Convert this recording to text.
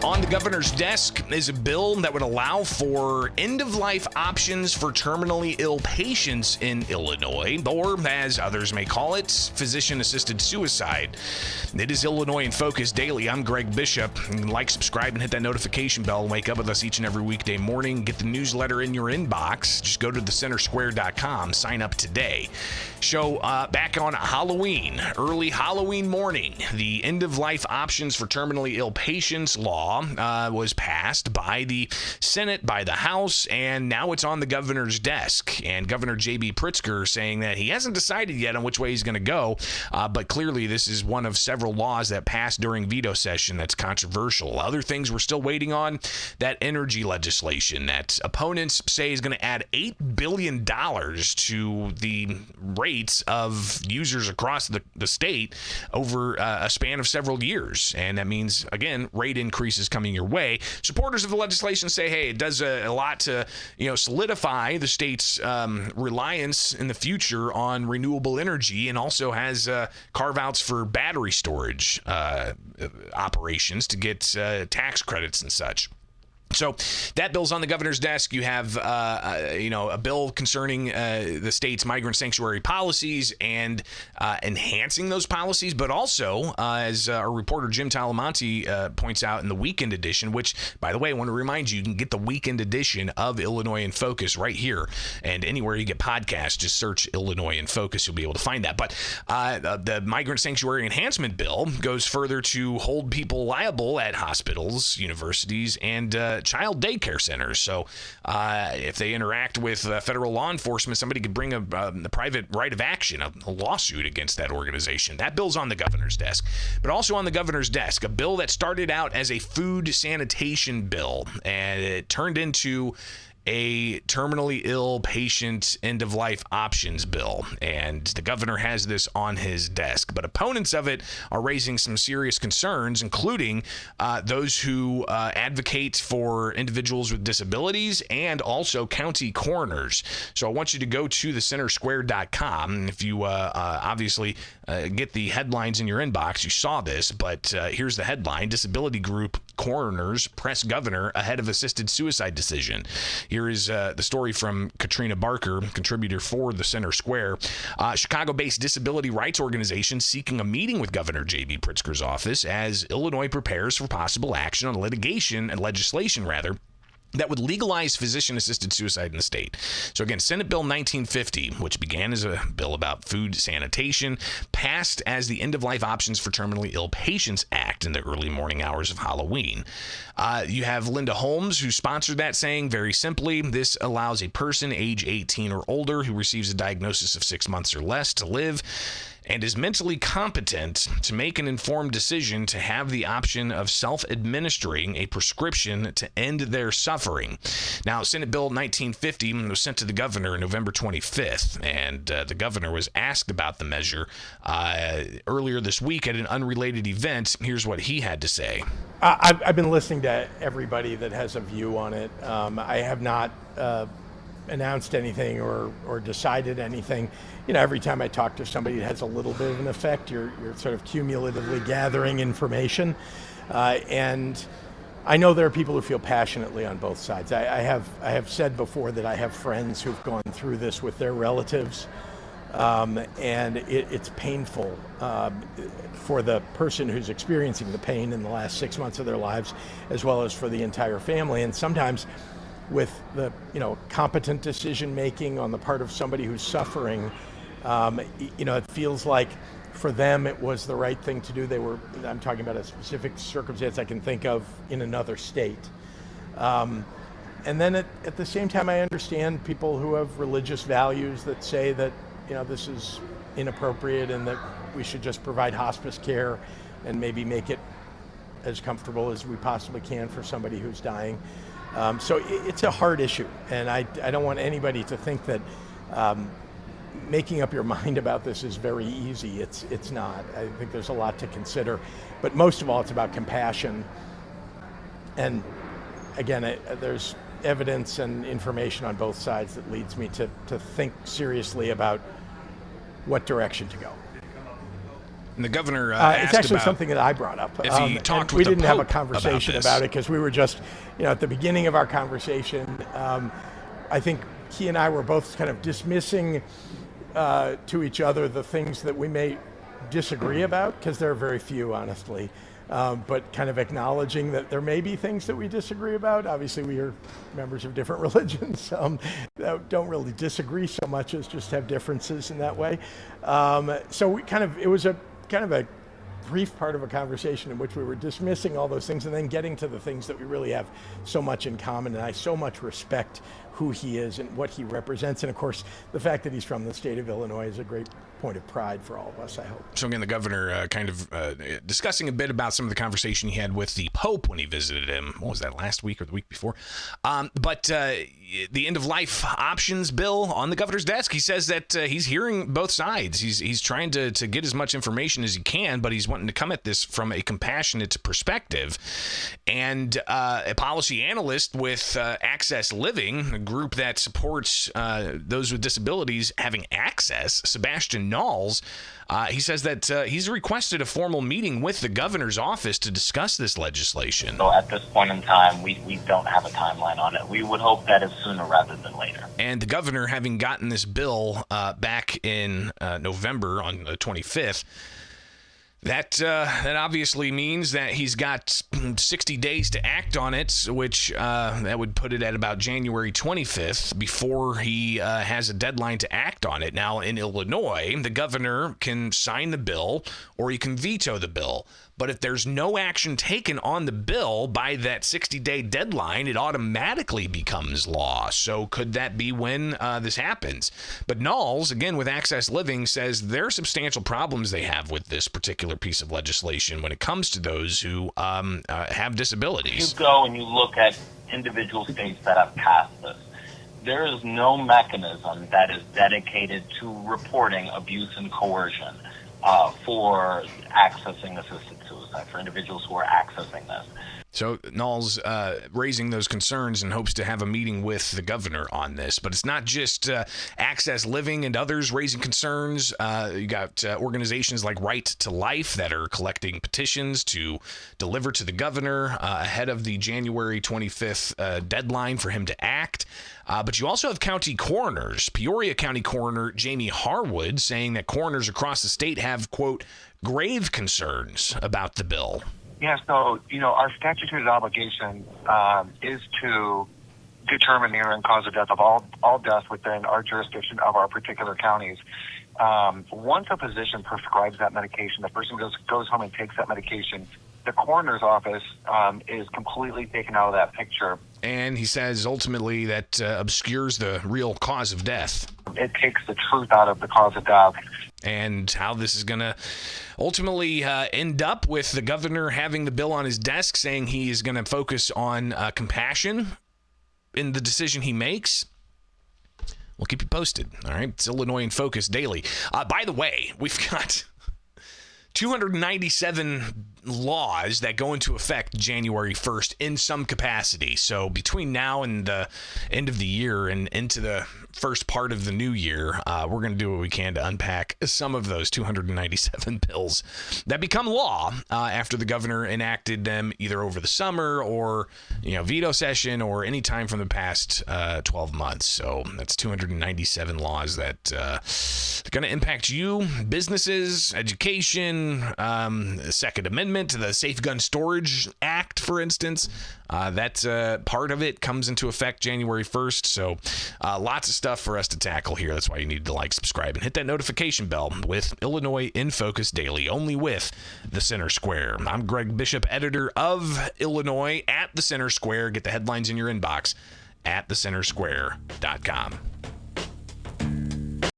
On the governor's desk is a bill that would allow for end-of-life options for terminally ill patients in Illinois, or as others may call it, physician-assisted suicide. It is Illinois in Focus Daily. I'm Greg Bishop. Like, subscribe, and hit that notification bell. And wake up with us each and every weekday morning. Get the newsletter in your inbox. Just go to thecentersquare.com. Sign up today. Show back on Halloween, early Halloween morning. The end-of-life options for terminally ill patients law was passed by the Senate, by the House, and now it's on the governor's desk. And Governor J.B. Pritzker saying that he hasn't decided yet on which way he's going to go, but clearly this is one of several laws that passed during veto session that's controversial. Other things we're still waiting on, that energy legislation that opponents say is going to add $8 billion to the rates of users across the state over a span of several years. And that means, again, rate increases coming your way. Supporters of the legislation say, hey, it does a lot to solidify the state's reliance in the future on renewable energy, and also has carve-outs for battery storage operations to get tax credits and such. So that bill's on the governor's desk. You have, a bill concerning the state's migrant sanctuary policies and enhancing those policies, but also, as our reporter Jim Talamonte points out in the weekend edition, which, by the way, I want to remind you, you can get the weekend edition of Illinois in Focus right here, and anywhere you get podcasts, just search Illinois in Focus. You'll be able to find that. But the migrant sanctuary enhancement bill goes further to hold people liable at hospitals, universities, and child daycare centers. So if they interact with federal law enforcement, somebody could bring a private right of action, a lawsuit against that organization. That bill's on the governor's desk. But also on the governor's desk, a bill that started out as a food sanitation bill, and it turned into a terminally ill patient end-of-life options bill, and the governor has this on his desk. But opponents of it are raising some serious concerns, including those who advocate for individuals with disabilities and also county coroners. So I want you to go to thecentersquare.com. If you obviously get the headlines in your inbox, you saw this, but here's the headline: Disability Group Coroners Press Governor Ahead of Assisted Suicide Decision. Here is the story from Katrina Barker, contributor for the Center Square. Chicago-based disability rights organization seeking a meeting with Governor J.B. Pritzker's office as Illinois prepares for possible action on legislation that would legalize physician-assisted suicide in the state. So again, Senate Bill 1950, which began as a bill about food sanitation, passed as the End-of-Life Options for Terminally Ill Patients Act in the early morning hours of Halloween. You have Linda Holmes, who sponsored that, saying, very simply, this allows a person age 18 or older who receives a diagnosis of 6 months or less to live and is mentally competent to make an informed decision to have the option of self-administering a prescription to end their suffering. Now, Senate Bill 1950 was sent to the governor November 25th, and the governor was asked about the measure earlier this week at an unrelated event. Here's what he had to say. I've been listening to everybody that has a view on it. I have not announced anything or decided anything. Every time I talk to somebody, it has a little bit of an effect. You're sort of cumulatively gathering information. And I know there are people who feel passionately on both sides. I have said before that I have friends who've gone through this with their relatives. And it's painful for the person who's experiencing the pain in the last 6 months of their lives, as well as for the entire family. And sometimes with the competent decision making on the part of somebody who's suffering, it feels like for them it was the right thing to do. I'm talking about a specific circumstance I can think of in another state. And then at the same time, I understand people who have religious values that say that this is inappropriate and that we should just provide hospice care and maybe make it as comfortable as we possibly can for somebody who's dying. So it's a hard issue, and I don't want anybody to think that making up your mind about this is very easy. It's not. I think there's a lot to consider, but most of all, it's about compassion. And again, there's evidence and information on both sides that leads me to think seriously about what direction to go. And the governor it's asked actually about something that I brought up. if he talked with we the didn't have a Pope conversation about about this. it because we were just, at the beginning of our conversation, I think he and I were both kind of dismissing to each other the things that we may disagree about, because there are very few, honestly, but kind of acknowledging that there may be things that we disagree about. Obviously, we are members of different religions that don't really disagree so much as just have differences in that way. So it was a kind of a brief part of a conversation in which we were dismissing all those things and then getting to the things that we really have so much in common. And I so much respect who he is and what he represents. And of course, the fact that he's from the state of Illinois is a great point of pride for all of us, I hope. So again, the governor discussing a bit about some of the conversation he had with the Pope when he visited him. What was that, last week or the week before? But the end-of-life options bill on the governor's desk, he says that he's hearing both sides. He's trying to get as much information as he can, but he's wanting to come at this from a compassionate perspective. And a policy analyst with Access Living, a group that supports those with disabilities having access, Sebastian Knowles, he says that he's requested a formal meeting with the governor's office to discuss this legislation. So at this point in time, we don't have a timeline on it. We would hope that is sooner rather than later. And the governor, having gotten this bill back in November on the 25th, that obviously means that he's got 60 days to act on it, which that would put it at about January 25th before he has a deadline to act on it. Now, in Illinois, the governor can sign the bill or he can veto the bill. But if there's no action taken on the bill by that 60-day deadline, it automatically becomes law. So could that be when this happens? But Knowles, again with Access Living, says there are substantial problems they have with this particular piece of legislation when it comes to those who have disabilities. You go and you look at individual states that have passed this. There is no mechanism that is dedicated to reporting abuse and coercion for accessing assisted suicide, for individuals who are accessing this. So Knowles raising those concerns in hopes to have a meeting with the governor on this. But it's not just Access Living and others raising concerns. You got organizations like Right to Life that are collecting petitions to deliver to the governor ahead of the January 25th deadline for him to act. But you also have county coroners. Peoria County Coroner Jamie Harwood saying that coroners across the state have, quote, grave concerns about the bill. Yeah, so, our statutory obligation is to determine the errant cause of death of all deaths within our jurisdiction of our particular counties. Once a physician prescribes that medication, the person goes home and takes that medication, the coroner's office is completely taken out of that picture. And he says ultimately that obscures the real cause of death. It takes the truth out of the cause of death. And how this is going to ultimately end up with the governor having the bill on his desk saying he is going to focus on compassion in the decision he makes. We'll keep you posted. All right. It's Illinois in Focus Daily. By the way, we've got 297 laws that go into effect January 1st in some capacity. So between now and the end of the year and into the first part of the new year, we're going to do what we can to unpack some of those 297 bills that become law after the governor enacted them either over the summer or, veto session or any time from the past 12 months. So that's 297 laws that are going to impact you, businesses, education, the Second Amendment to the Safe Gun Storage Act, for instance. That part of it comes into effect January 1st. So lots of stuff for us to tackle here. That's why you need to subscribe, and hit that notification bell with Illinois in Focus Daily, only with the Center Square. I'm Greg Bishop, editor of Illinois at the Center Square. Get the headlines in your inbox at thecentersquare.com.